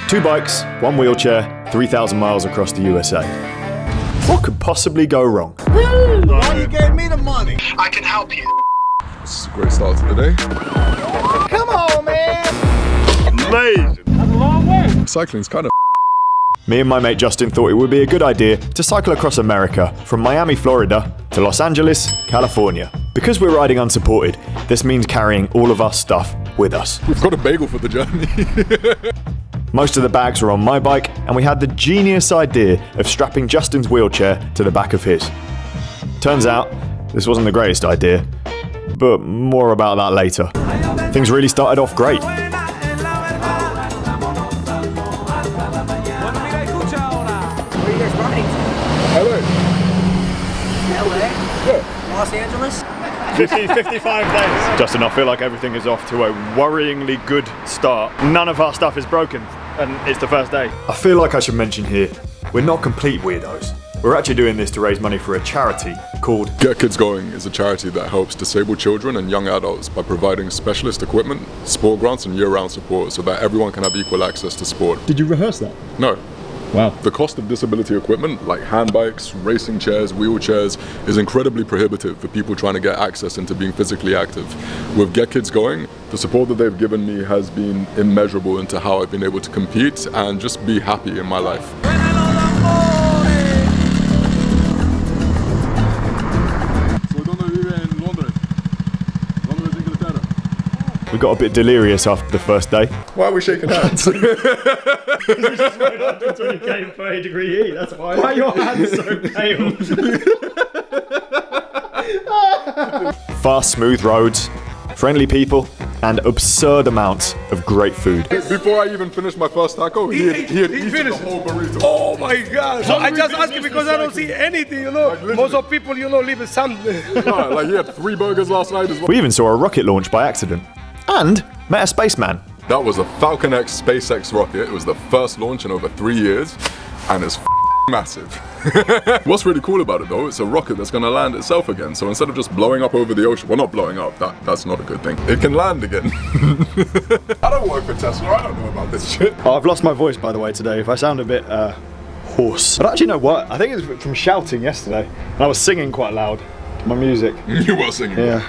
2 bikes, 1 wheelchair, 3,000 miles across the USA. What could possibly go wrong? Why you gave me the money? I can help you. This is a great start to the day. Come on, man! Amazing! That's a long way. Cycling's kind of Me and my mate Justin thought it would be a good idea to cycle across America from Miami, Florida to Los Angeles, California. Because we're riding unsupported, this means carrying all of our stuff with us. We've got a bagel for the journey. Most of the bags were on my bike, and we had the genius idea of strapping Justin's wheelchair to the back of his. Turns out, this wasn't the greatest idea, but more about that later. Things really started off great. Hello. LA? Yeah. Los Angeles? 55 days. Justin, I feel like everything is off to a worryingly good start. None of our stuff is broken, and it's the first day. I feel like I should mention here, we're not complete weirdos. We're actually doing this to raise money for a charity called Get Kids Going is a charity that helps disabled children and young adults by providing specialist equipment, sport grants and year-round support so that everyone can have equal access to sport. Did you rehearse that? No. Wow. The cost of disability equipment, like hand bikes, racing chairs, wheelchairs, is incredibly prohibitive for people trying to get access into being physically active. With Get Kids Going, the support that they've given me has been immeasurable into how I've been able to compete and just be happy in my life. We got a bit delirious after the first day. Why are we shaking hands? We just went up to 20k in 30 degree heat, that's why. Why are your hands so pale? Fast, smooth roads, friendly people, and absurd amounts of great food. Before I even finished my first taco, he had eaten the whole burrito. Oh my God! So I just asked you because I don't see anything, you know. Like, most of people, you know, leave something. Yeah, like he had 3 burgers last night as well. We even saw a rocket launch by accident. And met a spaceman. That was a Falcon X SpaceX rocket. It was the first launch in over 3 years, and it's massive. What's really cool about it though, it's a rocket that's gonna land itself again. So instead of just blowing up over the ocean, well, not blowing up, that's not a good thing. It can land again. I don't work for Tesla, I don't know about this shit. Oh, I've lost my voice by the way today. If I sound a bit hoarse. But actually, you know what? I think it's from shouting yesterday. And I was singing quite loud to my music. You were singing. Yeah.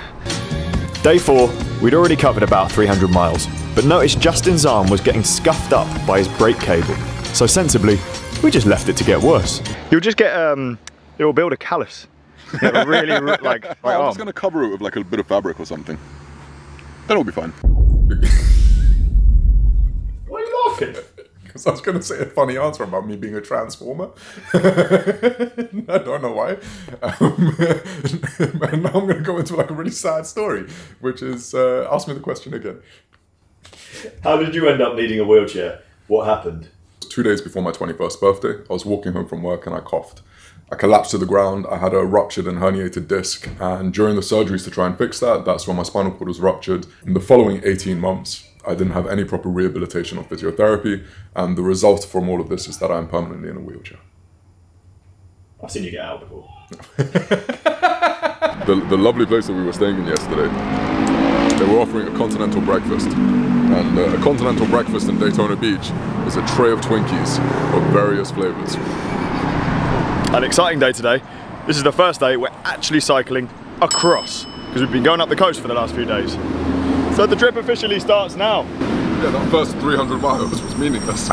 Day 4, we'd already covered about 300 miles, but noticed Justin's arm was getting scuffed up by his brake cable. So sensibly, we just left it to get worse. You'll just get, it will build a callus. A really, like, I'm just gonna cover it with like a bit of fabric or something. Then it'll be fine. Why are you laughing? Because I was gonna say a funny answer about me being a transformer. I don't know why. And now I'm gonna go into like a really sad story, which is, ask me the question again. How did you end up needing a wheelchair? What happened? 2 days before my 21st birthday, I was walking home from work and I coughed. I collapsed to the ground, I had a ruptured and herniated disc, and during the surgeries to try and fix that, that's when my spinal cord was ruptured. In the following 18 months, I didn't have any proper rehabilitation or physiotherapy, and the result from all of this is that I'm permanently in a wheelchair. I've seen you get out before. The lovely place that we were staying in yesterday, they were offering a continental breakfast. And a continental breakfast in Daytona Beach is a tray of Twinkies of various flavors. An exciting day today. This is the first day we're actually cycling across, because we've been going up the coast for the last few days. So the trip officially starts now. Yeah, that first 300 miles was meaningless.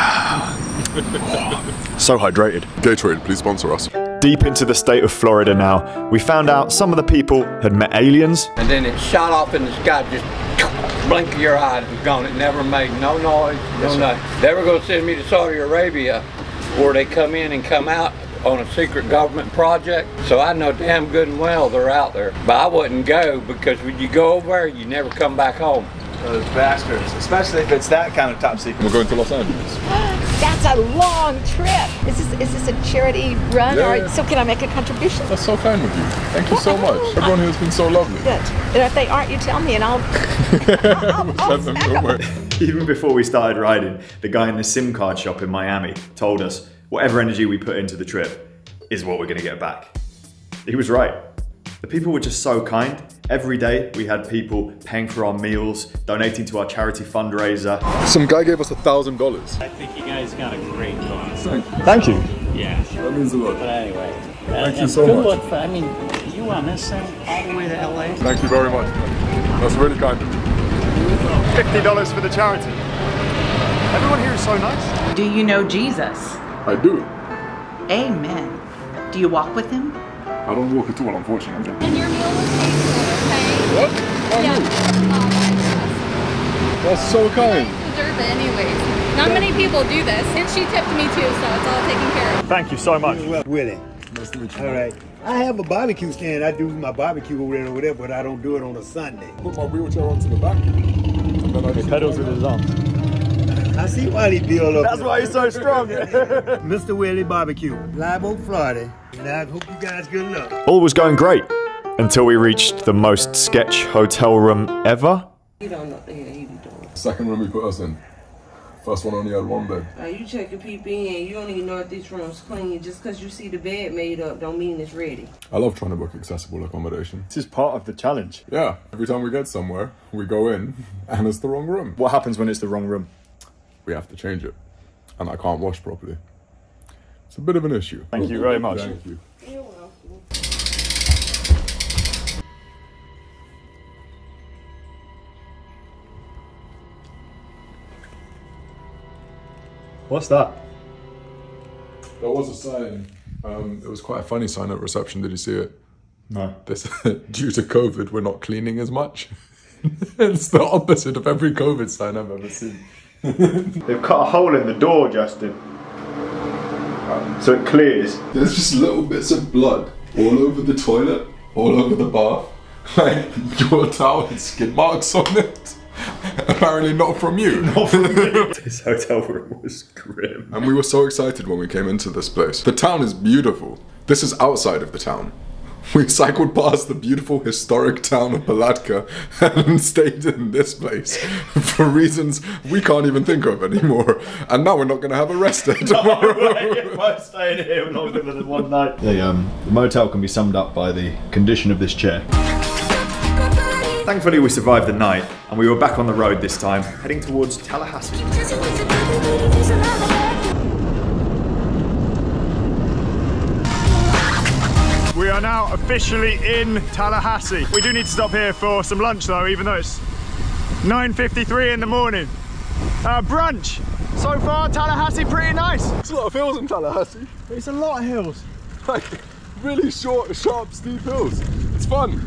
So hydrated. Gatorade, please sponsor us. Deep into the state of Florida now, we found out some of the people had met aliens. And then it shot off in the sky, just blink of your eye, it was gone. It never made no noise, no nothing. They were going to send me to Saudi Arabia, where they come in and come out on a secret government project. So I know damn good and well they're out there. But I wouldn't go, because when you go over there, you never come back home. Those bastards, especially if it's that kind of top secret. We're going to Los Angeles. That's a long trip. Is this a charity run, or so can I make a contribution? That's so kind of you. Thank you so much. Everyone here has been so lovely. Good. And if they aren't, you tell me, and I'll Send them your way. Even before we started riding, the guy in the SIM card shop in Miami told us whatever energy we put into the trip is what we're going to get back. He was right. The people were just so kind. Every day we had people paying for our meals, donating to our charity fundraiser. Some guy gave us $1,000. I think you guys got a great cause. Thank you. Yeah. That means a lot. But anyway. Thank you so much. I mean, you on this thing all the way to LA? Thank you very much. That's really kind of you. $50 for the charity. Everyone here is so nice. Do you know Jesus? I do. Amen. Do you walk with him? I don't walk at all, unfortunately. And your meal was paid for, okay? What? Yeah. That's so kind. You deserve it anyways. Not many people do this. And she tipped me too, so it's all taken care of. Thank you so much. Willie. Nice to meet you. All right. I have a barbecue stand. I do my barbecue over there, but I don't do it on a Sunday. Put my wheelchair onto the back. And then I just Pedals with his arms. I see why he build up. That's why he's so strong. Mr. Willie Barbecue, Live Oak, Florida. And I hope you guys good luck. All was going great until we reached the most sketch hotel room ever. You don't know. Yeah, you don't. Second room we put us in. First one only had one bed. You check your PP and you don't even know if this room's clean. Just because you see the bed made up don't mean it's ready. I love trying to book accessible accommodation. This is part of the challenge. Yeah, every time we get somewhere, we go in and it's the wrong room. What happens when it's the wrong room? We have to change it. And I can't wash properly. It's a bit of an issue. Thank you very much. Thank you. You're welcome. What's that? There was a sign. It was quite a funny sign at reception. Did you see it? No. They said, due to COVID, we're not cleaning as much. It's the opposite of every COVID sign I've ever seen. They've cut a hole in the door, Justin. So it clears. There's just little bits of blood all over the toilet, all over the bath. Like, your towel has skid marks on it. Apparently not from you. Not from me. This hotel room was grim. And we were so excited when we came into this place. The town is beautiful. This is outside of the town. We cycled past the beautiful historic town of Palatka and stayed in this place for reasons we can't even think of anymore. And now we're not going to have a rest day tomorrow. If I stayed here longer than one night. The motel can be summed up by the condition of this chair. Thankfully we survived the night and we were back on the road this time, heading towards Tallahassee. We are now officially in Tallahassee. We do need to stop here for some lunch though, even though it's 9:53 in the morning. Brunch. So far, Tallahassee pretty nice. There's a lot of hills in Tallahassee. It's a lot of hills. Like, really short, sharp, steep hills. It's fun.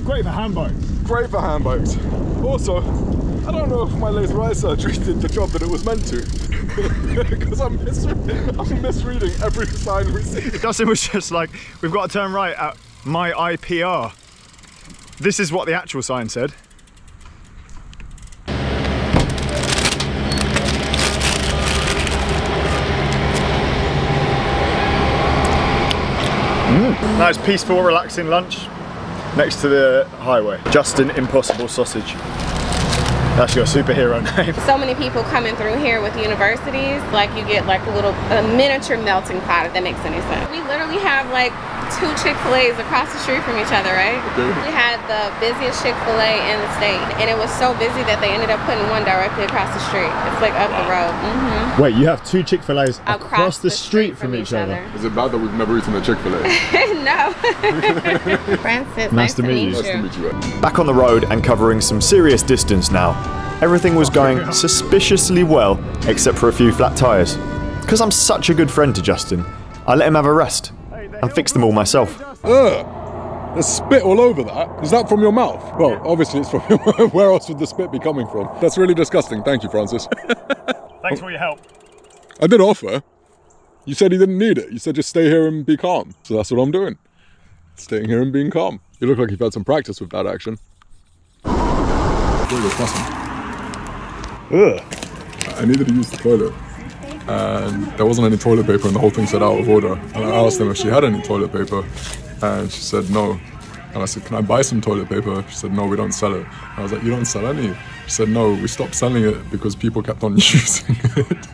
Great for handbikes. Great for handbikes. Also, I don't know if my laser eye surgery did the job that it was meant to. Because I'm misreading every sign we see. Justin was just like, we've got to turn right at my IPR. This is what the actual sign said. Nice, peaceful, relaxing lunch next to the highway. Justin Impossible Sausage. That's your superhero name. So many people coming through here with universities, like you get like a miniature melting pot, if that makes any sense. We literally have like 2 Chick-fil-A's across the street from each other, right? Okay. We had the busiest Chick-fil-A in the state, and it was so busy that they ended up putting one directly across the street. It's like up the road. Mm-hmm. Wait, you have 2 Chick-fil-A's across the street from each other? Is it bad that we've never eaten a Chick-fil-A? No. Francis, nice to meet you. Nice to meet you. Back on the road and covering some serious distance now. Everything was going suspiciously well, except for a few flat tyres. Because I'm such a good friend to Justin, I let him have a rest and fix them all myself. There's spit all over that. Is that from your mouth? Well, obviously it's from your mouth. Where else would the spit be coming from? That's really disgusting. Thank you, Francis. Thanks for your help. I did offer. You said he didn't need it. You said just stay here and be calm. So that's what I'm doing. Staying here and being calm. You look like you've had some practice with that action. Ugh. I needed to use the toilet. And there wasn't any toilet paper and the whole thing said out of order. And I asked them if she had any toilet paper. And she said no. And I said, can I buy some toilet paper? She said, no, we don't sell it. And I was like, you don't sell any? She said, no, we stopped selling it because people kept on using it.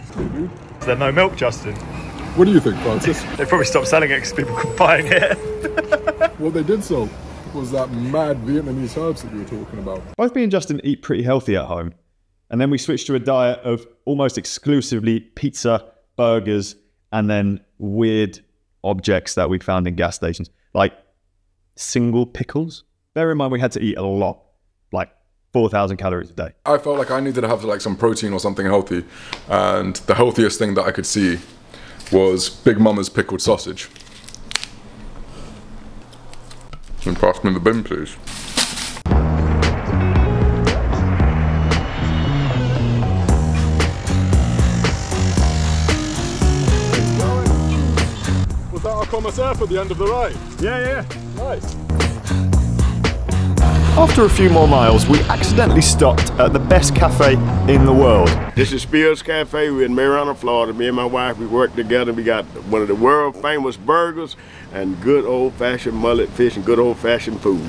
Is there no milk, Justin? What do you think, Francis? They probably stopped selling it because people were buying it. Well, they did so. was that mad Vietnamese herbs that you were talking about. Both me and Justin eat pretty healthy at home. And then we switched to a diet of almost exclusively pizza, burgers, and then weird objects that we found in gas stations. Like single pickles. Bear in mind we had to eat a lot. Like 4,000 calories a day. I felt like I needed to have like some protein or something healthy. And the healthiest thing that I could see was Big Mama's pickled sausage. And pass me the bin, please. Was that our commissaire for the end of the ride? Yeah. Nice. After a few more miles, we accidentally stopped at the best cafe in the world. This is Spears Cafe. We're in Marietta, Florida. Me and my wife, we work together. We got one of the world famous burgers and good old-fashioned mullet fish and good old-fashioned food.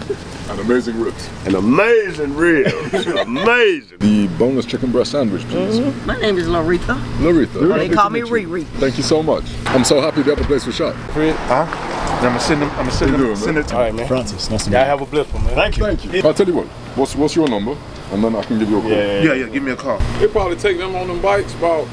And amazing ribs. And amazing ribs. Amazing. The boneless chicken breast sandwich, please. My name is Larita. Larita. They call me Riri. Thank you so much. I'm so happy the other place was shut. Huh? I'm gonna send it to you. All right, man. Francis, nice to meet you. Yeah, have a blissful, man. Thank you. Thank you. I'll tell you what, what's your number? And then I can give you a call. Yeah, give me a call. It probably take them on them bikes about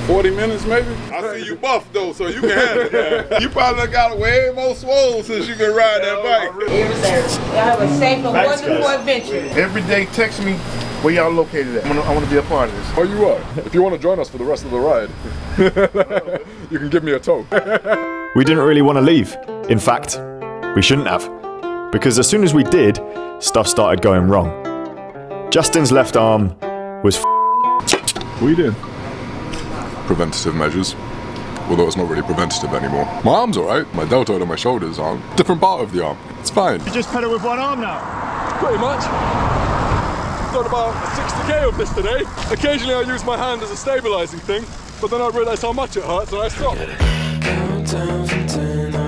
40 minutes maybe. I see you buff though, so you can handle it, man. You probably done got way more swole since you been riding that bike. Y'all have a safe and wonderful adventure. Every day text me where y'all located at. I want to be a part of this. Oh, you are? If you want to join us for the rest of the ride, you can give me a tow. We didn't really want to leave. In fact, we shouldn't have. Because as soon as we did, stuff started going wrong. Justin's left arm was What are you doing? Preventative measures. Although it's not really preventative anymore. My arm's alright. My deltoid on my shoulders are different part of the arm. It's fine. You just pedal with one arm now? Pretty much. Done about 60k of this today. Occasionally I use my hand as a stabilizing thing, but then I realized how much it hurts and I stopped.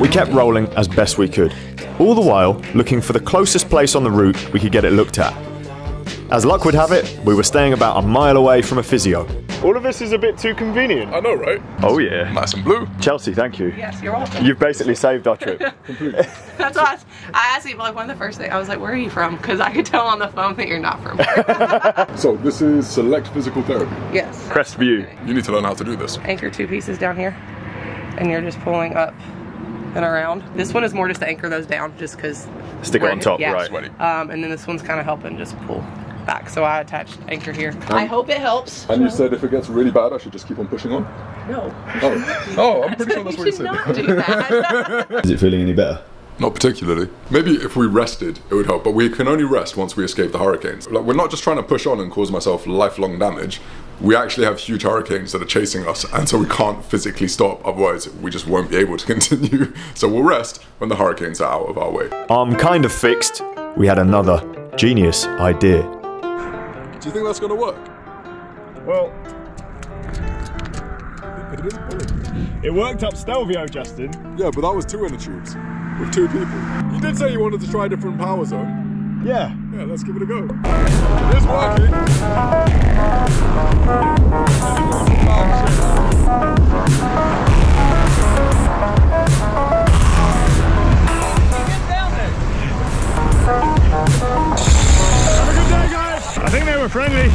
We kept rolling as best we could, all the while looking for the closest place on the route we could get it looked at. As luck would have it, we were staying about a mile away from a physio. All of this is a bit too convenient. I know, right? Oh yeah. Nice and blue. Chelsea, thank you. Yes, you're welcome. You've basically saved our trip. Completely. That's why I asked you, like, one of the first things, I was like, where are you from? Because I could tell on the phone that you're not from here. So this is Select Physical Therapy. Yes. Crestview. You need to learn how to do this. Anchor 2 pieces down here, and you're just pulling up and around. This one is more just to anchor those down, just because. Stick it on top, yeah. right. Sweaty. And then this one's kind of helping just pull back. So I attached anchor here. I hope it helps. And you said if it gets really bad, I should just keep on pushing on? No. Oh, I'm pretty sure that's what you said. Not do that. Is it feeling any better? Not particularly. Maybe if we rested, it would help, but we can only rest once we escape the hurricanes. Like, we're not just trying to push on and cause myself lifelong damage. We actually have huge hurricanes that are chasing us, and so we can't physically stop, otherwise we just won't be able to continue. So we'll rest when the hurricanes are out of our way. Arm kind of fixed, we had another genius idea. Do you think that's gonna work? Well, it is pulling. It worked up Stelvio, Justin. Yeah, but that was 2 inner tubes with 2 people. You did say you wanted to try a different power zone. Yeah. Yeah, let's give it a go. It is working. Have a good day, guys. I think they were friendly.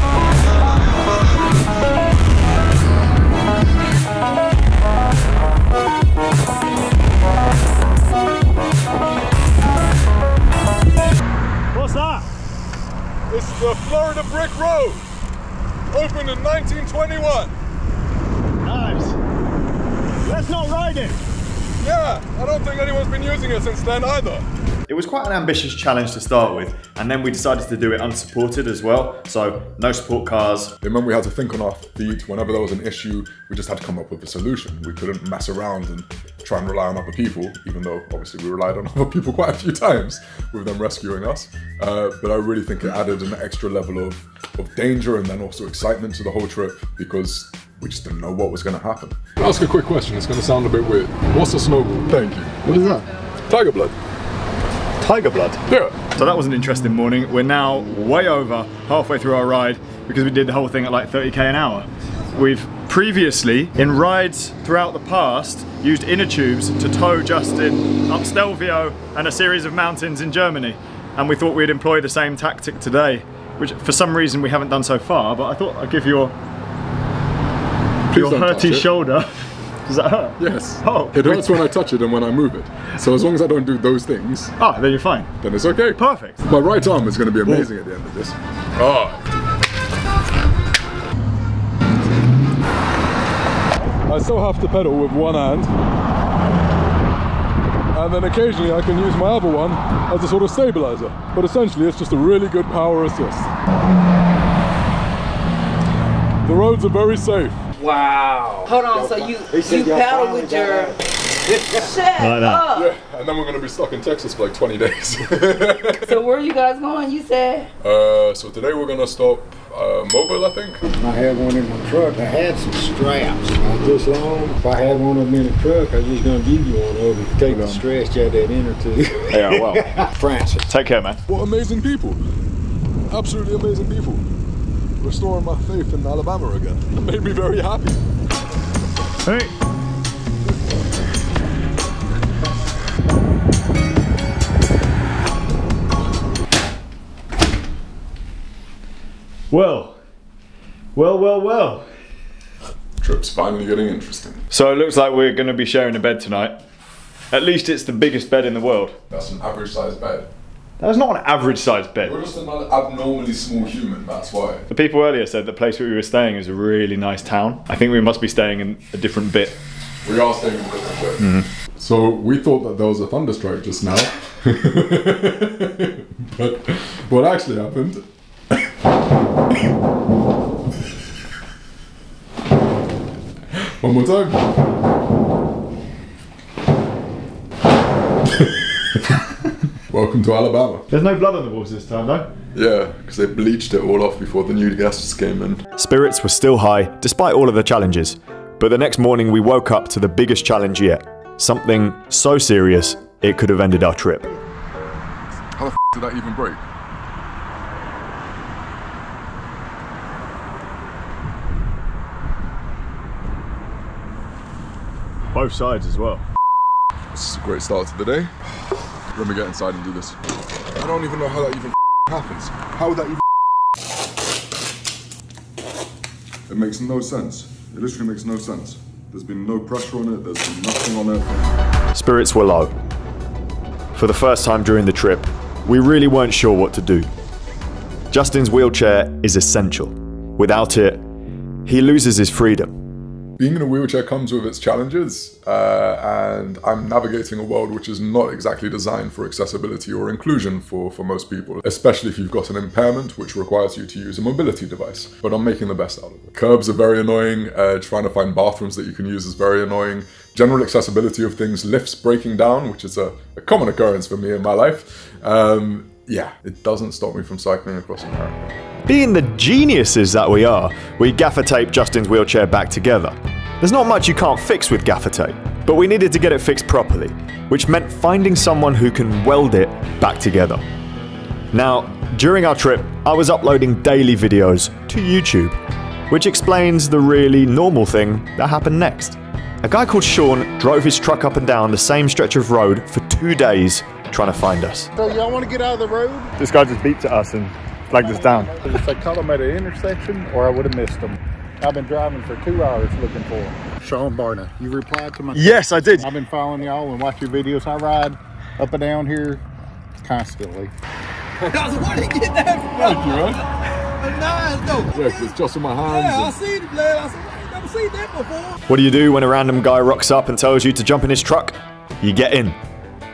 What's that? It's the Florida Brick Road. Opened in 1921. Nice. Let's not ride it. Yeah, I don't think anyone's been using it since then either. It was quite an ambitious challenge to start with, and then we decided to do it unsupported as well, so no support cars. It meant we had to think on our feet. Whenever there was an issue, we just had to come up with a solution. We couldn't mess around and try and rely on other people, even though obviously we relied on other people quite a few times with them rescuing us. But I really think it added an extra level of danger and then also excitement to the whole trip, because we just didn't know what was going to happen. I'll ask a quick question, it's going to sound a bit weird. What's a snowball? Thank you. What is that? Tiger blood. Tiger blood? Yeah. So that was an interesting morning. We're now way over halfway through our ride because we did the whole thing at like 30k an hour. We've previously, in rides throughout the past, used inner tubes to tow Justin up Stelvio and a series of mountains in Germany. And we thought we'd employ the same tactic today, which for some reason we haven't done so far, but I thought I'd give your hurty shoulder. Does that hurt? Yes. Oh. It hurts when I touch it and when I move it. So as long as I don't do those things. Ah, then you're fine. Then it's okay. Perfect. My right arm is going to be amazing at the end of this. Oh. I still have to pedal with one hand. And then occasionally I can use my other one as a sort of stabilizer. But essentially it's just a really good power assist. The roads are very safe. Wow. Hold on, so you paddle with your... Shut up. Yeah, and then we're going to be stuck in Texas for like 20 days. So where are you guys going, you said? So today we're going to stop Mobile, I think. I had one in my truck. I had some straps this long. If I had one of them in the truck, I was just going to give you one of them to take the stress out of that inner tube. Yeah, well. Francis. Take care, man. What amazing people. Absolutely amazing people. Restoring my faith in Alabama again. It made me very happy. Hey. Well. Trip's finally getting interesting. So it looks like we're going to be sharing a bed tonight. At least it's the biggest bed in the world. That's an average sized bed. That's not an average sized bed. We're just an abnormally small human, that's why. The people earlier said the place where we were staying is a really nice town. I think we must be staying in a different bit. We are staying in a different bit. Mm-hmm. So we thought that there was a thunderstrike just now. But what actually happened... One more time. Welcome to Alabama. There's no blood on the walls this time though. Yeah, because they bleached it all off before the new guests came in. Spirits were still high, despite all of the challenges. But the next morning we woke up to the biggest challenge yet. Something so serious, it could have ended our trip. How the f did that even break? Both sides as well. This is a great start to the day. Let me get inside and do this. I don't even know how that even happens. How would that even... It makes no sense. It literally makes no sense. There's been no pressure on it, there's been nothing on it. Spirits were low. For the first time during the trip, we really weren't sure what to do. Justin's wheelchair is essential. Without it, he loses his freedom. Being in a wheelchair comes with its challenges, and I'm navigating a world which is not exactly designed for accessibility or inclusion for most people, especially if you've got an impairment which requires you to use a mobility device. But I'm making the best out of it. Curbs are very annoying, trying to find bathrooms that you can use is very annoying. General accessibility of things, lifts breaking down, which is a common occurrence for me in my life. Yeah, it doesn't stop me from cycling across America. Being the geniuses that we are, we gaffer taped Justin's wheelchair back together. There's not much you can't fix with gaffer tape, but we needed to get it fixed properly, which meant finding someone who can weld it back together. Now, during our trip, I was uploading daily videos to YouTube, which explains the really normal thing that happened next. A guy called Sean drove his truck up and down the same stretch of road for 2 days trying to find us. So y'all want to get out of the road? This guy just beeped at us and flagged us down. If they caught them at an intersection, or I would have missed them. I've been driving for 2 hours looking for them. Sean Barner, you replied to my text. Yes, I did. I've been following y'all and watch your videos. I ride up and down here constantly. Where did you get that from? Thank you, man. Nice, though. Yeah, because it's just in my hands. Yeah, I seen it, man. I said, I ain't never seen that before. What do you do when a random guy rocks up and tells you to jump in his truck? You get in,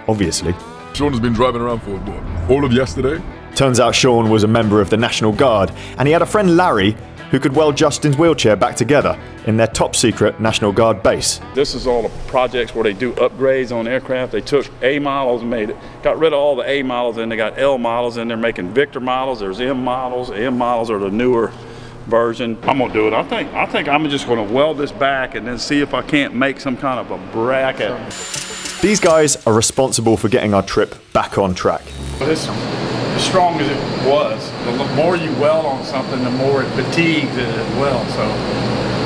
obviously. Sean has been driving around for what, all of yesterday? Turns out Sean was a member of the National Guard, and he had a friend Larry who could weld Justin's wheelchair back together in their top secret National Guard base. This is all the projects where they do upgrades on aircraft. They took A models and got rid of all the A models, and they got L models, and they're making Victor models. There's M models. M models are the newer version. I'm gonna do it. I think I'm just gonna weld this back and then see if I can't make some kind of a bracket. These guys are responsible for getting our trip back on track. As strong as it was, the more you weld on something, the more it fatigues it as well. So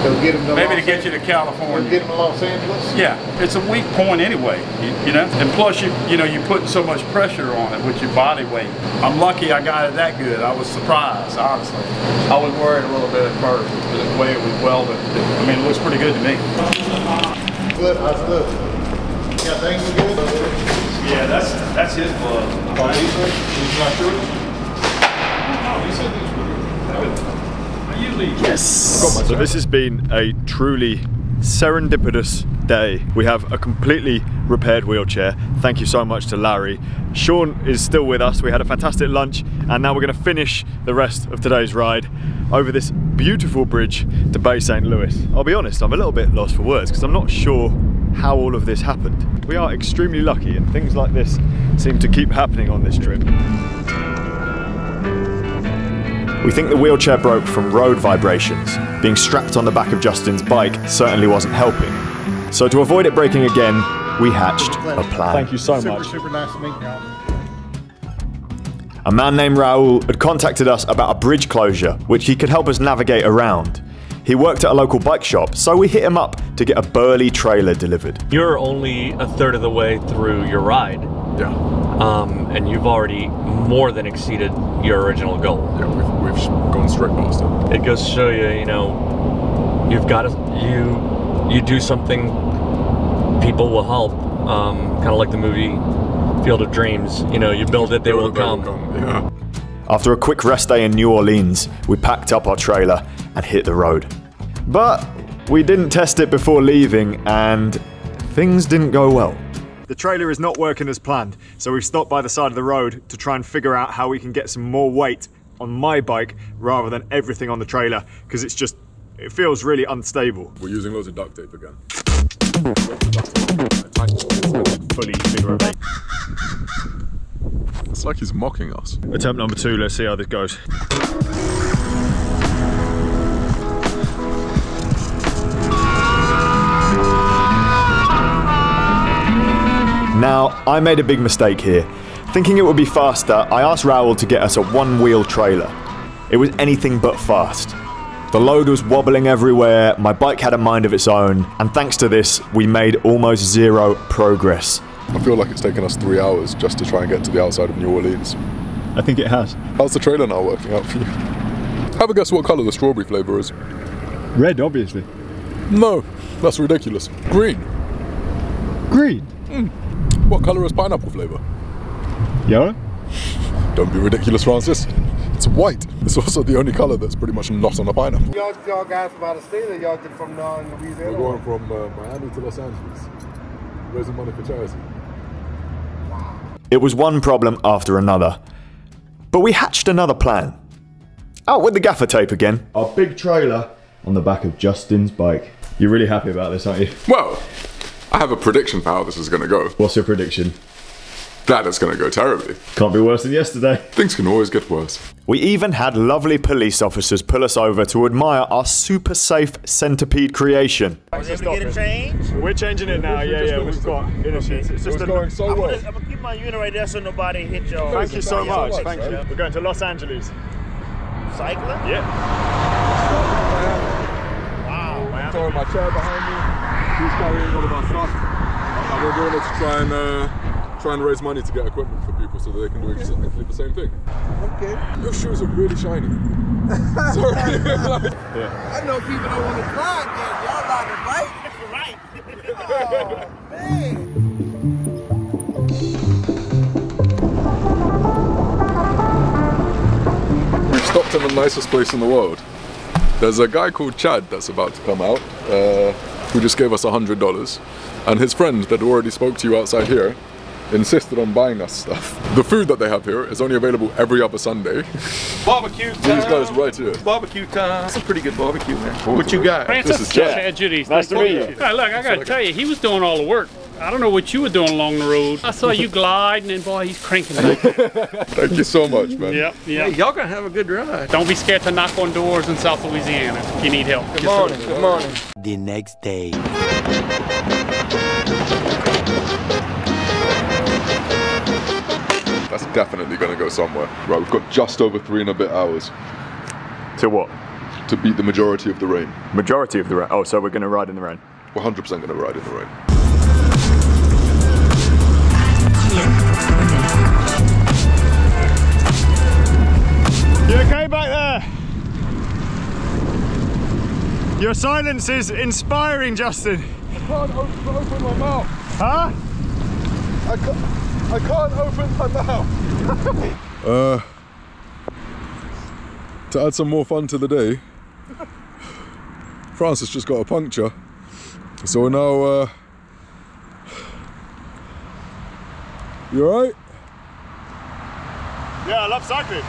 They'll get them to maybe to get you to California. They'll get them to Los Angeles? Yeah, it's a weak point anyway, you know? And plus, you're putting so much pressure on it with your body weight. I'm lucky I got it that good. I was surprised, honestly. I was worried a little bit at first with the way it was welded. I mean, it looks pretty good to me. Good, how's it look? Yeah, things are good? Yeah, that's his glove. Oh, these are? He's not sure? No, he said these were good. I usually... Yes! So this has been a truly serendipitous day. We have a completely repaired wheelchair. Thank you so much to Larry. Sean is still with us. We had a fantastic lunch and now we're going to finish the rest of today's ride over this beautiful bridge to Bay St. Louis. I'll be honest, I'm a little bit lost for words because I'm not sure how all of this happened. We are extremely lucky and things like this seem to keep happening on this trip. We think the wheelchair broke from road vibrations. Being strapped on the back of Justin's bike certainly wasn't helping. So to avoid it breaking again, we hatched a plan. Thank you so much. Super nice to meet you. A man named Raul had contacted us about a bridge closure, which he could help us navigate around. He worked at a local bike shop, so we hit him up to get a burly trailer delivered. You're only a third of the way through your ride. Yeah. And you've already more than exceeded your original goal. Yeah, we've gone straight past it. It goes to show you, you've got to, you do something, people will help. Kind of like the movie Field of Dreams. You build it, they will come. Yeah. After a quick rest day in New Orleans, we packed up our trailer and hit the road. But we didn't test it before leaving and things didn't go well. The trailer is not working as planned, so we've stopped by the side of the road to try and figure out how we can get some more weight on my bike rather than everything on the trailer, because it feels really unstable. We're using loads of duct tape again. Fully figure eight. It's like he's mocking us. Attempt number 2, let's see how this goes. Now, I made a big mistake here. Thinking it would be faster, I asked Raul to get us a one-wheel trailer. It was anything but fast. The load was wobbling everywhere, my bike had a mind of its own, and thanks to this, we made almost zero progress. I feel like it's taken us 3 hours just to try and get to the outside of New Orleans. I think it has. How's the trailer now working out for you? Have a guess what colour the strawberry flavour is? Red, obviously. No, that's ridiculous. Green. Green? What colour is pineapple flavour? Yellow? Don't be ridiculous, Francis. It's white. It's also the only colour that's pretty much not on a pineapple. Y'all guys from out of state, or y'all from Louisiana? We're going from Miami to Los Angeles. Raising money for charity. It was one problem after another. But we hatched another plan. Out with the gaffer tape again. Our big trailer on the back of Justin's bike. You're really happy about this, aren't you? Well, I have a prediction for how this is going to go. What's your prediction? That it's going to go terribly. Can't be worse than yesterday. Things can always get worse. We even had lovely police officers pull us over to admire our super safe centipede creation. Are we able to get it changed? We're changing it now, yeah, we've got innocence. It's just going so well. I'm gonna keep my unit right there so nobody hit y'all. Thank you so much, thank you. We're going to Los Angeles. Cycling? Yeah. Wow. I'm throwing my chair behind me. He's carrying all of our stuff. And we're doing it to try and raise money to get equipment for people so that they can do exactly the same thing. Okay. Your shoes are really shiny. Sorry. Yeah. I know people don't want to drive yet. Y'all ride the bike. Right. Oh, man. We've stopped in the nicest place in the world. There's a guy called Chad that's about to come out, who just gave us $100. And his friend that already spoke to you outside here insisted on buying us stuff. The food that they have here is only available every other Sunday. Barbecue time. These guys right here. Barbecue time. That's a pretty good barbecue, man. What you got? This is Chad. Nice to meet you. Hey, look, I gotta tell you, he was doing all the work. I don't know what you were doing along the road. I saw you gliding, and boy, he's cranking back. Thank you so much, man. Yep. Hey, y'all gonna have a good ride. Don't be scared to knock on doors in South Louisiana if you need help. Good morning. Good morning. The next day. That's definitely going to go somewhere. Right, we've got just over 3 and a bit hours. To what? to beat the majority of the rain. Majority of the rain? Oh, so we're going to ride in the rain? We're 100% going to ride in the rain. You okay back there? Your silence is inspiring, Justin. I can't open my mouth. Huh? I can't open my mouth. To add some more fun to the day, Francis just got a puncture. So we're now, you alright? Yeah, I love cycling.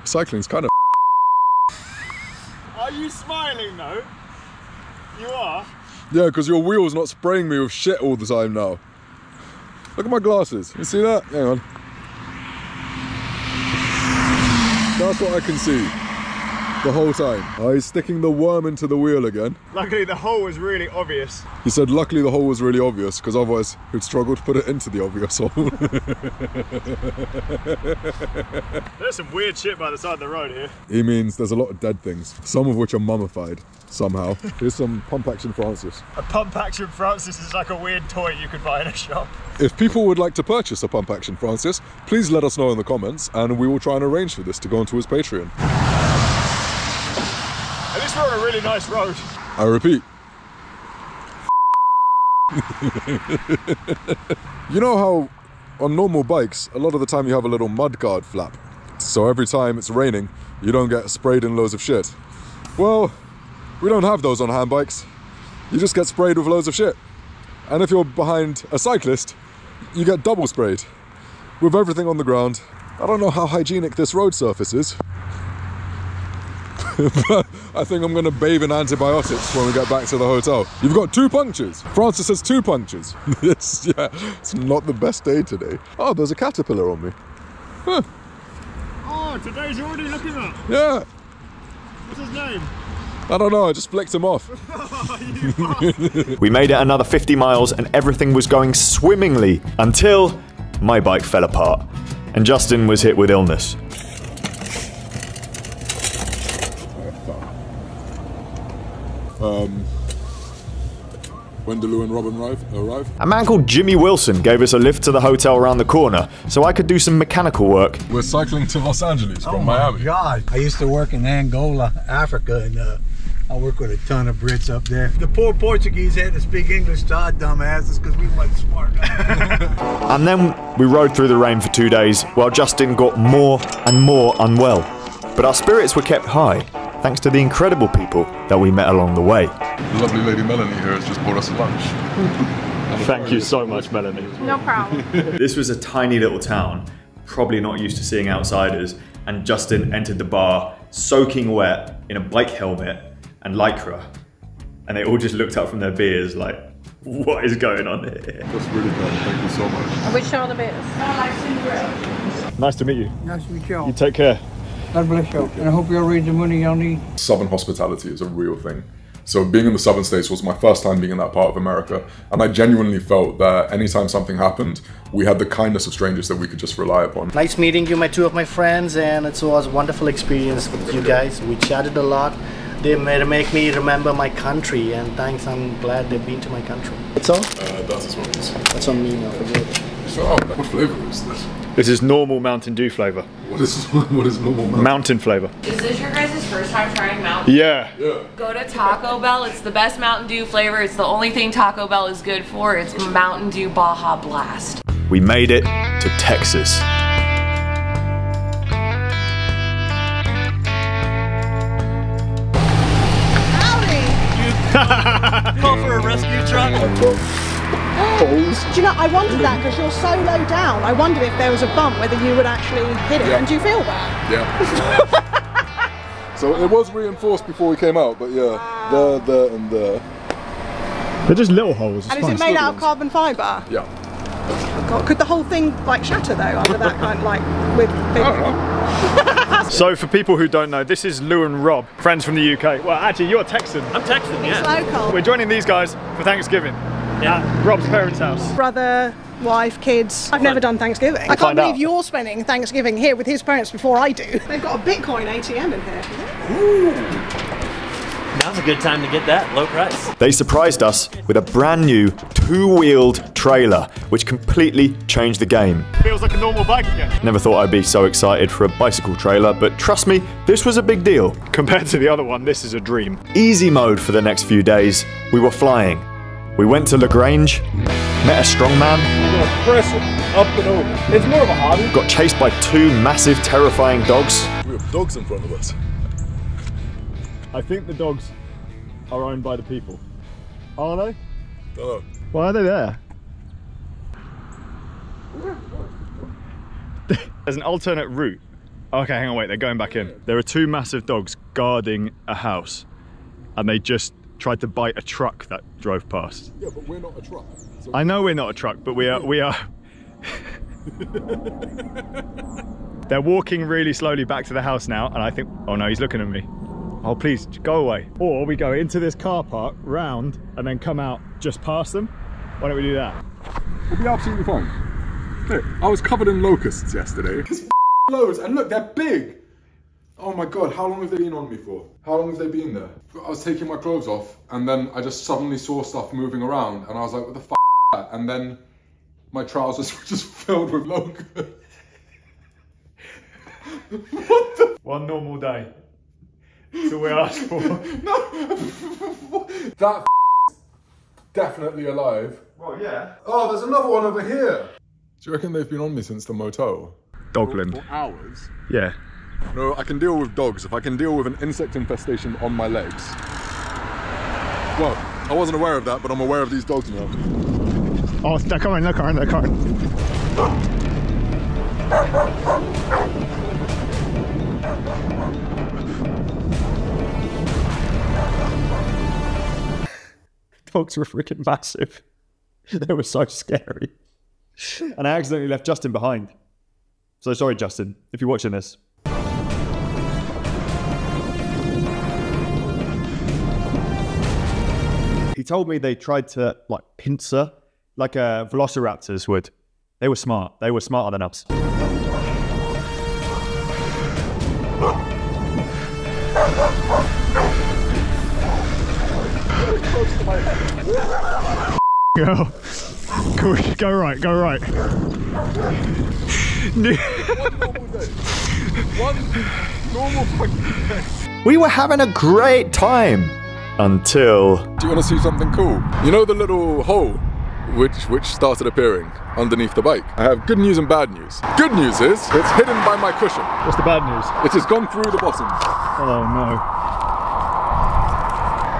Cycling's kind of. Are you smiling though? You are? Yeah, because your wheel's not spraying me with shit all the time now. Look at my glasses. You see that? Hang on. That's what I can see the whole time. Oh, he's sticking the worm into the wheel again. Luckily the hole was really obvious. He said luckily the hole was really obvious, because otherwise he'd struggle to put it into the obvious hole. There's some weird shit by the side of the road here. He means there's a lot of dead things, some of which are mummified somehow. Here's some pump action Francis. A pump action Francis is like a weird toy you could buy in a shop. If people would like to purchase a pump action Francis, please let us know in the comments and we will try and arrange for this to go onto his Patreon. At least we're on a really nice road. I repeat. You know how on normal bikes, a lot of the time you have a little mud guard flap. So every time it's raining, you don't get sprayed in loads of shit. Well, we don't have those on hand bikes. You just get sprayed with loads of shit. And if you're behind a cyclist, you get double sprayed with everything on the ground. I don't know how hygienic this road surface is. But I think I'm going to bathe in antibiotics when we get back to the hotel. You've got 2 punctures. Francis has 2 punctures. It's not the best day today. Oh, there's a caterpillar on me. Huh. Oh, today's already looking up. Yeah. What's his name? I don't know, I just flicked him off. We made it another 50 miles and everything was going swimmingly until my bike fell apart and Justin was hit with illness. When did Lou and Robin arrive? A man called Jimmy Wilson gave us a lift to the hotel around the corner so I could do some mechanical work. We're cycling to Los Angeles from Miami. Oh my God, I used to work in Angola, Africa, and I work with a ton of Brits up there. The poor Portuguese had to speak English to our dumbasses because we wasn't smart. And then we rode through the rain for 2 days while Justin got more and more unwell. But our spirits were kept high thanks to the incredible people that we met along the way. The lovely lady Melanie here has just bought us lunch. Thank you so much, Melanie. No problem. This was a tiny little town, probably not used to seeing outsiders, and Justin entered the bar soaking wet in a bike helmet and lycra, and they all just looked up from their beers like, what is going on here? That's really good, thank you so much. I wish you all the best. Nice to meet you. Nice to meet you. You take care. God bless you, and I hope you'll raise the money you'll need. Southern hospitality is a real thing. So being in the Southern States was my first time being in that part of America, and I genuinely felt that anytime something happened, we had the kindness of strangers that we could just rely upon. Nice meeting you, my 2 of my friends, and it was a wonderful experience with you guys. We chatted a lot. They make me remember my country, and thanks, I'm glad they've been to my country. That's all? That's as well. That's on me now, forget it. So, what flavour is this? This is normal Mountain Dew flavour. What is normal Mountain flavour? Is this your guys' first time trying Mountain? Yeah. Go to Taco Bell. It's the best Mountain Dew flavor. It's the only thing Taco Bell is good for. It's Mountain Dew Baja Blast. We made it to Texas. Call for a rescue truck. Do you know, I wondered that because you're so low down. I wondered if there was a bump, whether you would actually hit it. Yeah. And do you feel that? Yeah. So it was reinforced before we came out, but yeah, there, and there. They're just little holes. And is it made out of carbon fibre? Yeah. Oh God, could the whole thing like shatter though under that kind of like with big... I don't know. So for people who don't know, this is Lou and Rob, friends from the UK. Well, actually, you're Texan. I'm Texan, yeah. It's local. We're joining these guys for Thanksgiving at Rob's parents' house. Brother, wife, kids. I've never done Thanksgiving. I can't believe you're spending Thanksgiving here with his parents before I do. They've got a Bitcoin ATM in here. Ooh. Now's a good time to get that low price. They surprised us with a brand new two-wheeled trailer, which completely changed the game. Feels like a normal bike again. Never thought I'd be so excited for a bicycle trailer, but trust me, this was a big deal. Compared to the other one, this is a dream. Easy mode for the next few days. We were flying. We went to LaGrange, met a strongman. I'm gonna press it up and over. It's more of a hobby. Got chased by two massive, terrifying dogs. We have dogs in front of us. I think the dogs are owned by the people. Are they? Don't know. Why are they there? There's an alternate route. Okay, hang on, wait, they're going back in. There are two massive dogs guarding a house, and they just tried to bite a truck that drove past. Yeah, but we're not a truck. So I know we're not a truck, but we are. They're walking really slowly back to the house now, and I think, oh no, he's looking at me. Oh, please, go away. Or we go into this car park, round, and then come out just past them. Why don't we do that? We'll be absolutely fine. Look, I was covered in locusts yesterday. There's loads, and look, they're big. Oh my God, how long have they been on me for? How long have they been there? I was taking my clothes off, and then I just suddenly saw stuff moving around, and I was like, what the f is that? And then my trousers were just filled with locusts. What the? One normal day. That's all we asked for. No! That definitely alive. Well, yeah. Oh, there's another one over here. Do you reckon they've been on me since the motel? Dogland. For hours? Yeah. No, I can deal with dogs. If I can deal with an insect infestation on my legs. Well, I wasn't aware of that, but I'm aware of these dogs now. Oh, they're coming, they're coming, they're coming. Dogs were freaking massive. They were so scary. And I accidentally left Justin behind. So sorry, Justin, if you're watching this. He told me they tried to, like, pincer, like velociraptors would. They were smart. They were smarter than us. Go right, go right. One normal fucking day. We were having a great time until... Do you want to see something cool? You know the little hole which started appearing underneath the bike? I have good news and bad news. Good news is it's hidden by my cushion. What's the bad news? It has gone through the bottom. Oh no.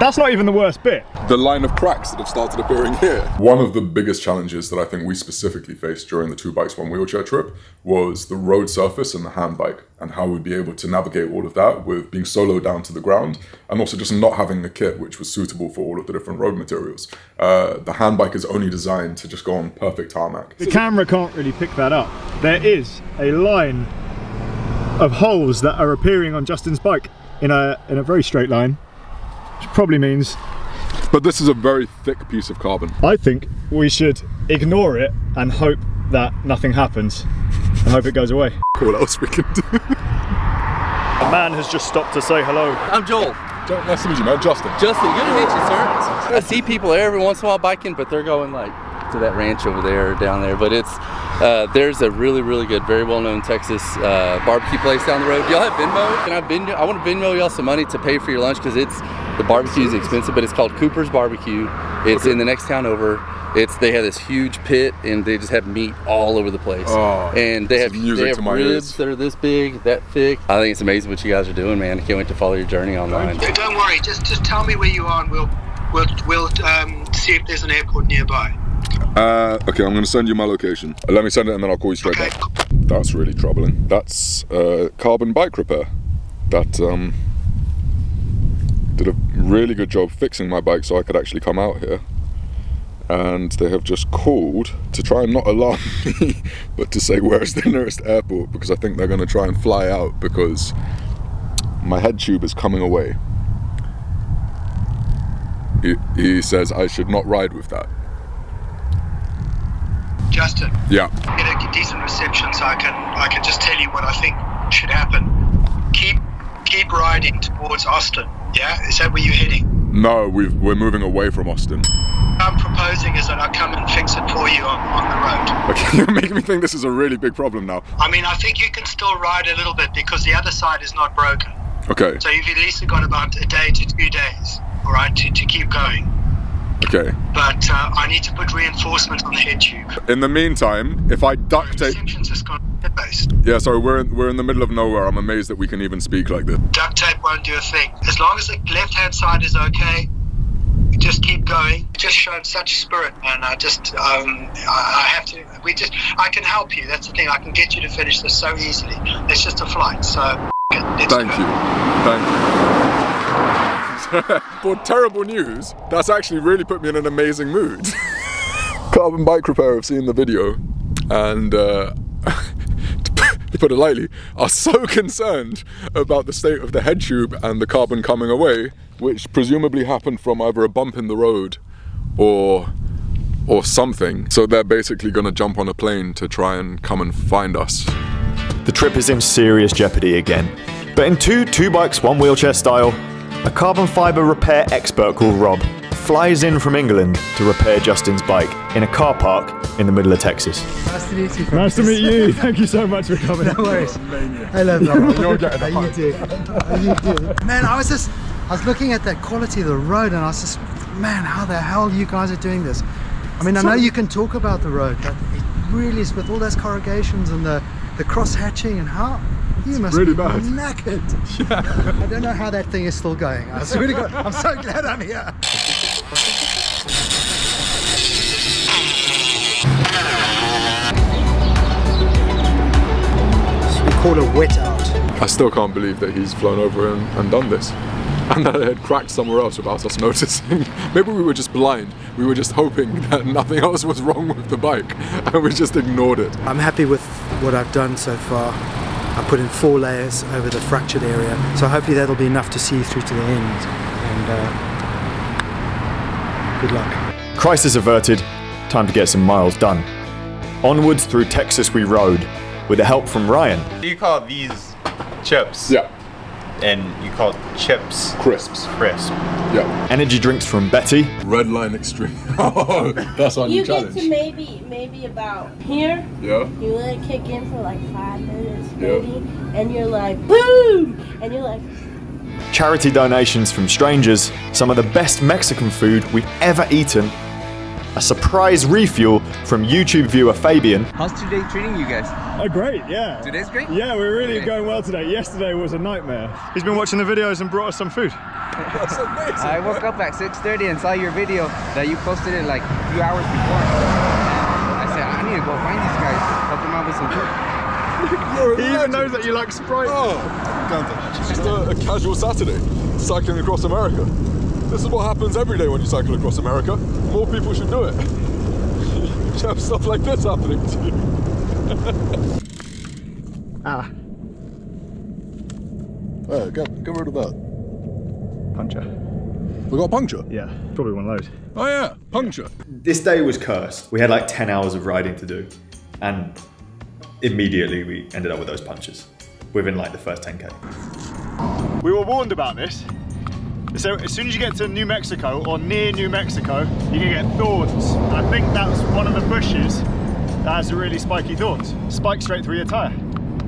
That's not even the worst bit. The line of cracks that have started appearing here. One of the biggest challenges that I think we specifically faced during the 2 bikes 1 wheelchair trip was the road surface and the hand bike, and how we'd be able to navigate all of that with being so low down to the ground, and also just not having a kit which was suitable for all of the different road materials. The hand bike is only designed to just go on perfect tarmac. The camera can't really pick that up. There is a line of holes that are appearing on Justin's bike in a very straight line. Which probably means... But this is a very thick piece of carbon. I think we should ignore it and hope that nothing happens. And hope it goes away. What else we can do? A man has just stopped to say hello. I'm Joel. Nice to meet you, man. Justin. Justin, good to meet you, sir. I see people every once in a while biking, but they're going like to that ranch over there or down there. But it's there's a really, really good, very well-known Texas barbecue place down the road. Y'all have Venmo? Can I Venmo? I want to Venmo y'all some money to pay for your lunch because the barbecue is expensive, but it's called Cooper's Barbecue. It's in the next town over. They have this huge pit and they just have meat all over the place. Oh, and they have ribs that are this big, that thick. I think it's amazing what you guys are doing, man. I can't wait to follow your journey online. Don't worry, just tell me where you are and we'll see if there's an airport nearby. Okay, I'm going to send you my location. Let me send it and then I'll call you straight back. That's really troubling. That's Carbon Bike Repair. That did a really good job fixing my bike so I could actually come out here. And they have just called to try and not alarm me, but to say where's the nearest airport, because I think they're going to try and fly out because my head tube is coming away. He says I should not ride with that. Justin. Yeah. Get a decent reception, so I can just tell you what I think should happen. Keep riding towards Austin. Yeah, is that where you're heading? No, we're moving away from Austin. What I'm proposing is that I come and fix it for you on the road. Okay, you're making me think this is a really big problem now. I mean, I think you can still ride a little bit because the other side is not broken. Okay. So you've at least got about a day to 2 days, all right, to keep going. Okay. But I need to put reinforcement on the head tube. In the meantime, if I duct tape... Reception's just gone based. Yeah, sorry, we're in the middle of nowhere. I'm amazed that we can even speak like this. Duct tape won't do a thing. As long as the left-hand side is okay, just keep going. You've just shown such spirit, man. I have to, I can help you. That's the thing. I can get you to finish this so easily. It's just a flight, so Thank you. For terrible news, that's actually really put me in an amazing mood. Carbon bike repair have seen the video and to put it lightly, are so concerned about the state of the head tube and the carbon coming away, which presumably happened from either a bump in the road or something. So they're basically gonna jump on a plane to try and come and find us. The trip is in serious jeopardy again. But in two bikes, one wheelchair style, a carbon fibre repair expert called Rob flies in from England to repair Justin's bike in a car park in the middle of Texas. Nice to meet you. Nice to meet you. Thank you so much for coming. No worries. Hello, brother. How you doing? How you doing? Man, I was looking at that quality of the road, and I was just, man, how the hell you guys are doing this? I mean, I know you can talk about the road, but it really is with all those corrugations and the cross hatching and how. You must really be bad. Knackered. Yeah. I don't know how that thing is still going. I'm so glad I'm here. We call it wet out. I still can't believe that he's flown over and done this. And that it had cracked somewhere else without us noticing. Maybe we were just blind. We were just hoping that nothing else was wrong with the bike and we just ignored it. I'm happy with what I've done so far. I put in 4 layers over the fractured area, so hopefully that'll be enough to see through to the end, and good luck. Crisis averted, time to get some miles done. Onwards through Texas we rode, with the help from Ryan. You call these chips? Yeah. And you call it chips? Crisps. Crisp. Yeah. Energy drinks from Betty. Red Line Extreme. Oh, that's our new challenge. You get to maybe about here. Yeah. You let it kick in for like 5 minutes, maybe, and you're like, boom! And you're like... Charity donations from strangers, some of the best Mexican food we've ever eaten, a surprise refuel from YouTube viewer Fabian. How's today treating you guys? Oh, great, yeah. Today's great? Yeah, we're really going well today. Yesterday was a nightmare. He's been watching the videos and brought us some food. That's amazing. I woke up at 6:30 and saw your video that you posted it like a few hours before. And I said, I need to go find these guys, help them out with some food. He even knows that you like Sprite. Oh, just a casual Saturday, cycling across America. This is what happens every day when you cycle across America. More people should do it. You should have stuff like this happening to you. Ah. Oh, get rid of that. Puncture. We got a puncture? Yeah, probably one of those. Oh yeah, puncture. This day was cursed. We had like 10 hours of riding to do. And immediately we ended up with those punctures within like the first 10K. We were warned about this. So as soon as you get to New Mexico or near New Mexico, you're gonna get thorns. And I think that's one of the bushes that has the really spiky thorns. Spike straight through your tire.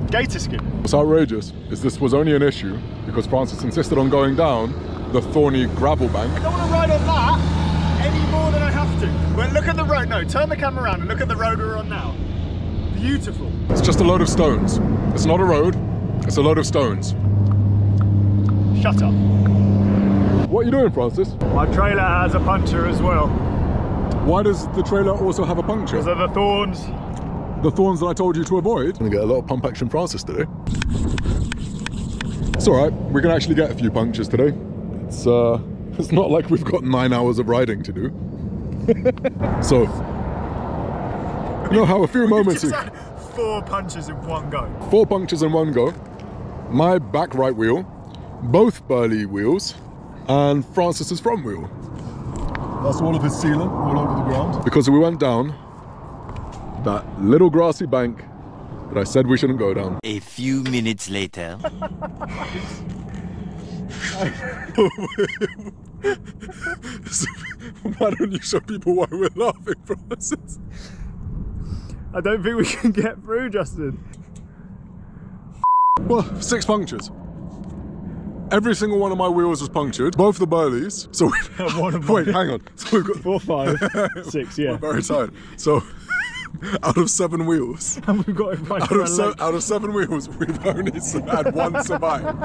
Gator skin. What's outrageous is this was only an issue because Francis insisted on going down the thorny gravel bank. I don't want to ride on that any more than I have to. But look at the road. No, turn the camera around and look at the road we're on now. Beautiful. It's just a load of stones. It's not a road, it's a load of stones. Shut up. What are you doing, Francis? My trailer has a puncture as well. Why does the trailer also have a puncture? Because of the thorns. The thorns that I told you to avoid. I'm gonna get a lot of pump action Francis today. It's all right, we can actually get a few punctures today. It's not like we've got 9 hours of riding to do. So, you know how a few moments ago. 4 punches in one go. 4 punctures in one go. My back right wheel, both Burley wheels, and Francis's front wheel. That's all of his sealant all over the ground. Because we went down that little grassy bank that I said we shouldn't go down. A few minutes later. Why don't you show people why we're laughing, Francis? I don't think we can get through, Justin. Well, 6 punctures. Every single one of my wheels was punctured, both the burleys. So wait, hang on. So we've got 4, 5, 6, yeah. We're very tired. So out of 7 wheels, and we've got out of 7 wheels, we've only had 1 survive.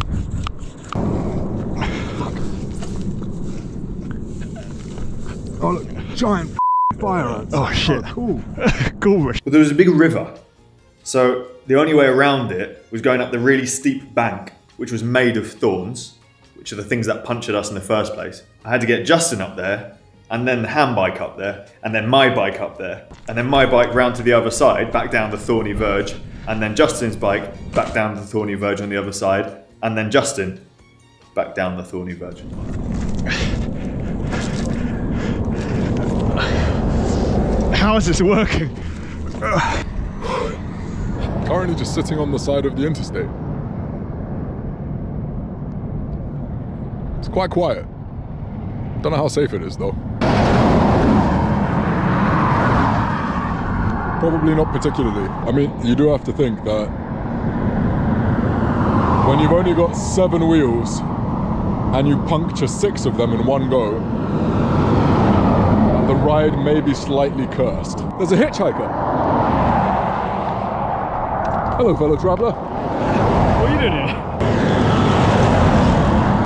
Oh look, giant fire ants. Oh shit. Oh, cool. Cool. Well, there was a big river, so the only way around it was going up the really steep bank, which was made of thorns, which are the things that punctured us in the first place. I had to get Justin up there, and then the hand bike up there, and then my bike up there, and then my bike round to the other side, back down the thorny verge, and then Justin's bike back down the thorny verge on the other side, and then Justin back down the thorny verge. How is this working? Currently just sitting on the side of the interstate. It's quite quiet. Don't know how safe it is though. Probably not particularly. I mean, you do have to think that when you've only got 7 wheels and you puncture 6 of them in one go, the ride may be slightly cursed. There's a hitchhiker. Hello, fellow traveller. What are you doing here?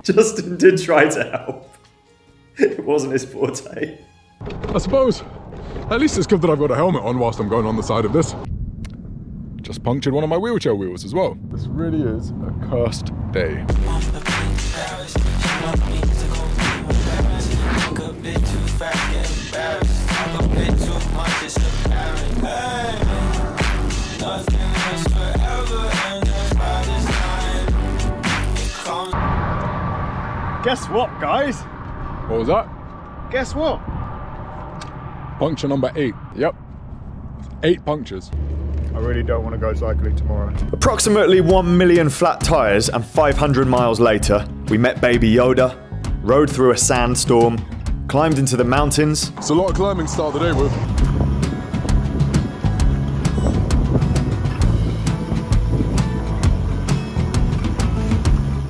Justin did try to help. It wasn't his forte. I suppose. At least it's good that I've got a helmet on whilst I'm going on the side of this. Just punctured one of my wheelchair wheels as well. This really is a cursed day. Guess what, guys? What was that? Guess what? Puncture number 8. Yep. 8 punctures. I really don't want to go cycling tomorrow. Approximately 1 million flat tyres and 500 miles later, we met Baby Yoda, rode through a sandstorm, climbed into the mountains. It's a lot of climbing to start the day with.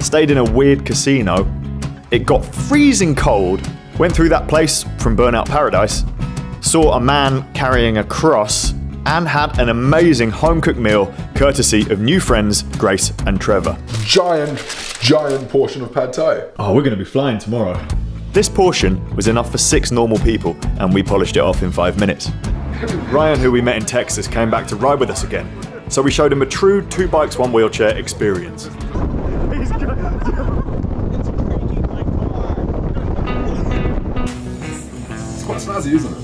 Stayed in a weird casino. It got freezing cold. Went through that place from Burnout Paradise. Saw a man carrying a cross and had an amazing home-cooked meal courtesy of new friends Grace and Trevor. Giant portion of pad thai. Oh, we're going to be flying tomorrow. This portion was enough for 6 normal people and we polished it off in 5 minutes. Ryan, who we met in Texas, came back to ride with us again. So we showed him a true 2 bikes, 1 wheelchair experience. It's quite snazzy, isn't it?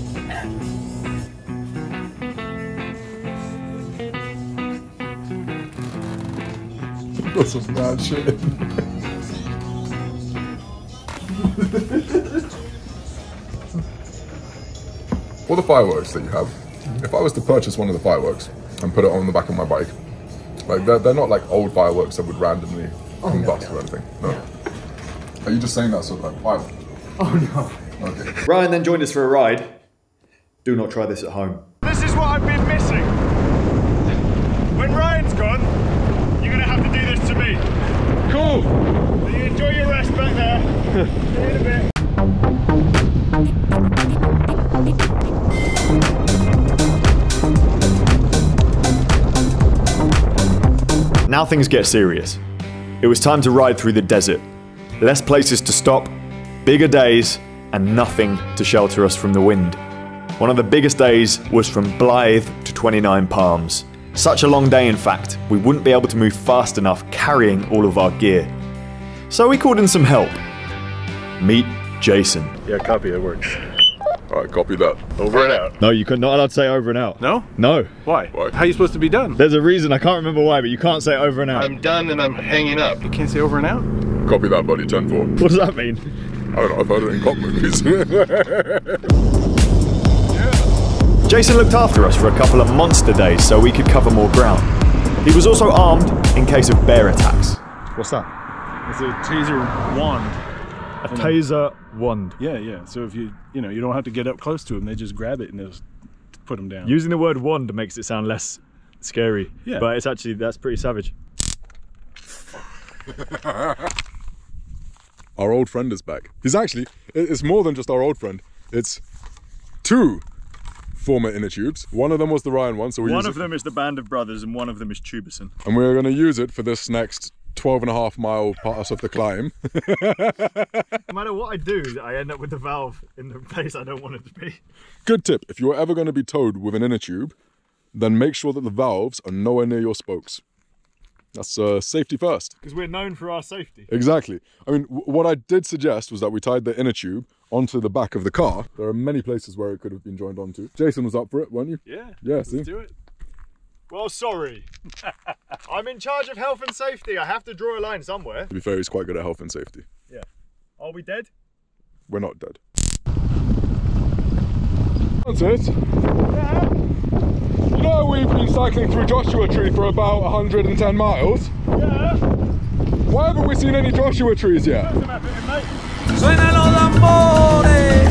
That's some bad shit. For the fireworks that you have, if I was to purchase one of the fireworks and put it on the back of my bike, like they're not like old fireworks that would randomly combust or anything. No. Are you just saying that sort of like why? Oh no. Okay. Ryan then joined us for a ride. Do not try this at home. This is what I've been missing. When Ryan's gone, you're gonna have to do this to me. Cool. So you enjoy your rest back there. See you in a bit. Now things get serious. It was time to ride through the desert. Less places to stop, bigger days, and nothing to shelter us from the wind. One of the biggest days was from Blythe to 29 Palms. Such a long day, in fact, we wouldn't be able to move fast enough carrying all of our gear. So we called in some help. Meet Jason. Yeah, copy, it works. Alright, copy that. Over and out. No, you're not allowed to say over and out. No? No. Why? How are you supposed to be done? There's a reason, I can't remember why, but you can't say over and out. I'm done and I'm hanging up. You can't say over and out? Copy that, buddy, 10-4. What does that mean? I don't know, I've heard it in cop movies. Jason looked after us for a couple of monster days so we could cover more ground. He was also armed in case of bear attacks. What's that? It's a taser wand. A taser wand. Yeah. So if you don't have to get up close to them, they just grab it and they'll put them down. Using the word wand makes it sound less scary, yeah. But it's actually, that's pretty savage. Our old friend is back. He's actually, it's more than just our old friend. It's 2 former inner tubes. One of them was the Ryan one, so one of them is the Band of Brothers and one of them is Tubison. And we're going to use it for this next 12.5 mile pass of the climb. No matter what I do, I end up with the valve in the place I don't want it to be. Good tip, if you're ever going to be towed with an inner tube, then make sure that the valves are nowhere near your spokes. That's safety first. Because we're known for our safety. Exactly. I mean, what I did suggest was that we tied the inner tube onto the back of the car. There are many places where it could have been joined onto. Jason was up for it, weren't you? Yeah. Yeah, see? Let's do it. Well, sorry. I'm in charge of health and safety. I have to draw a line somewhere. To be fair, he's quite good at health and safety. Yeah. Are we dead? We're not dead. That's it. Yeah. You know, we've been cycling through Joshua Tree for about 110 miles. Yeah. Why haven't we seen any Joshua trees yet? Suenan los tambores.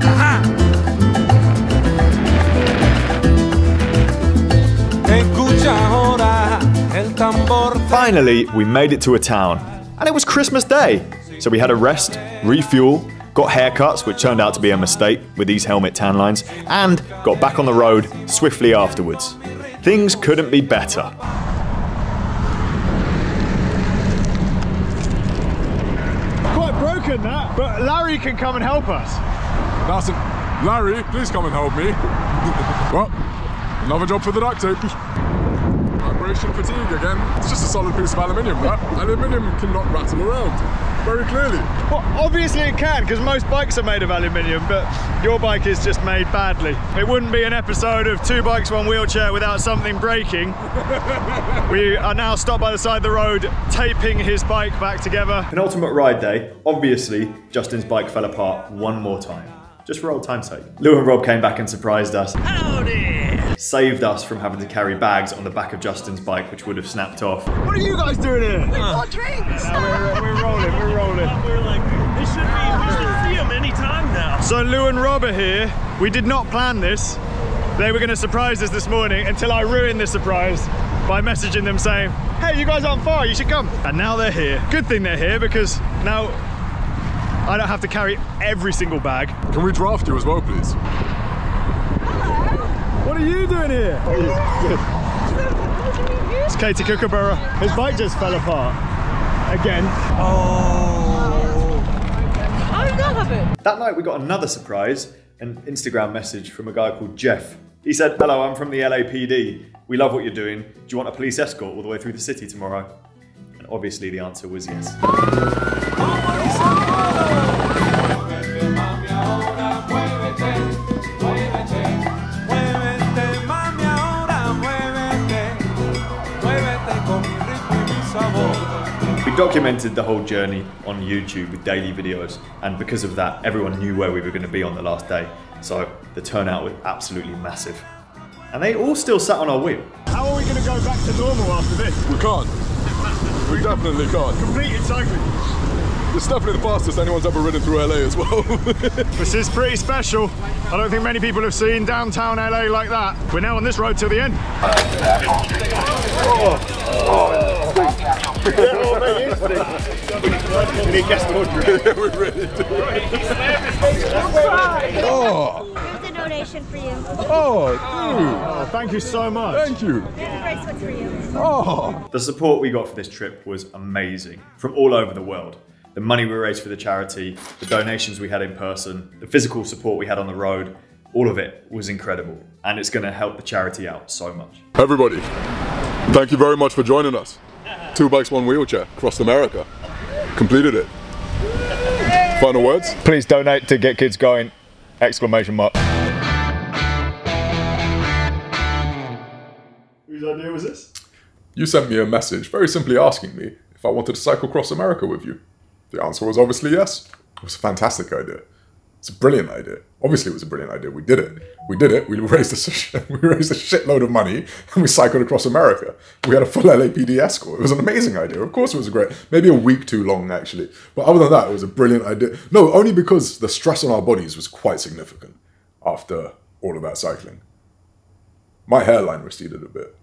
Ajá. Escucha ahora el tambor. Finally, we made it to a town, and it was Christmas Day. So we had a rest, refuel, got haircuts, which turned out to be a mistake with these helmet tan lines, and got back on the road swiftly afterwards. Things couldn't be better. Quite broken that, but Larry can come and help us. Larry, please come and help me. Well, another job for the duct tape. Vibration fatigue again. It's just a solid piece of aluminium, that. Aluminium cannot rattle around. Very clearly. Well, obviously it can, because most bikes are made of aluminium, but your bike is just made badly. It wouldn't be an episode of 2 bikes, 1 wheelchair without something breaking. We are now stopped by the side of the road, taping his bike back together. Penultimate ride day. Obviously, Justin's bike fell apart one more time. Just for old time's sake. Lou and Rob came back and surprised us. Howdy! Saved us from having to carry bags on the back of Justin's bike, which would have snapped off. What are you guys doing here? We bought drinks. We're rolling. We're like, we should see him anytime now. So Lou and Rob are here. We did not plan this. They were going to surprise us this morning until I ruined the surprise by messaging them saying, hey, you guys aren't far, you should come. And now they're here. Good thing they're here because now I don't have to carry every single bag. Can we draft you as well, please? What are you doing here? It's Cade Kookaburra. His bike just fell apart. Again. Oh. How did that happen? That night we got another surprise, an Instagram message from a guy called Jeff. He said, hello, I'm from the LAPD. We love what you're doing. Do you want a police escort all the way through the city tomorrow? And obviously the answer was yes. We documented the whole journey on YouTube with daily videos, and because of that, everyone knew where we were going to be on the last day. So the turnout was absolutely massive. And they all still sat on our wheel. How are we going to go back to normal after this? We can't. We definitely can't. Completed cycling. It's definitely the fastest anyone's ever ridden through LA as well. This is pretty special. I don't think many people have seen downtown LA like that. We're now on this road till the end. We need guest ordering. Yeah, we really do. Oh. Here's a donation for you. Oh, dude. Oh, thank you so much. Thank you. Here's a bracelet for you. Oh. The support we got for this trip was amazing, from all over the world. The money we raised for the charity, the donations we had in person, the physical support we had on the road, all of it was incredible. And it's going to help the charity out so much. Everybody, thank you very much for joining us. 2 bikes, 1 wheelchair, across America. Completed it. Final words? Please donate to get kids going! Exclamation mark. Whose idea was this? You sent me a message very simply asking me if I wanted to cycle across America with you. The answer was obviously yes. It was a fantastic idea. It's a brilliant idea. Obviously, it was a brilliant idea. We did it. We did it. We raised a shitload of money, and we cycled across America. We had a full LAPD escort. It was an amazing idea. Of course, it was great. Maybe a week too long, actually. But other than that, it was a brilliant idea. No, only because the stress on our bodies was quite significant after all of that cycling. My hairline receded a bit.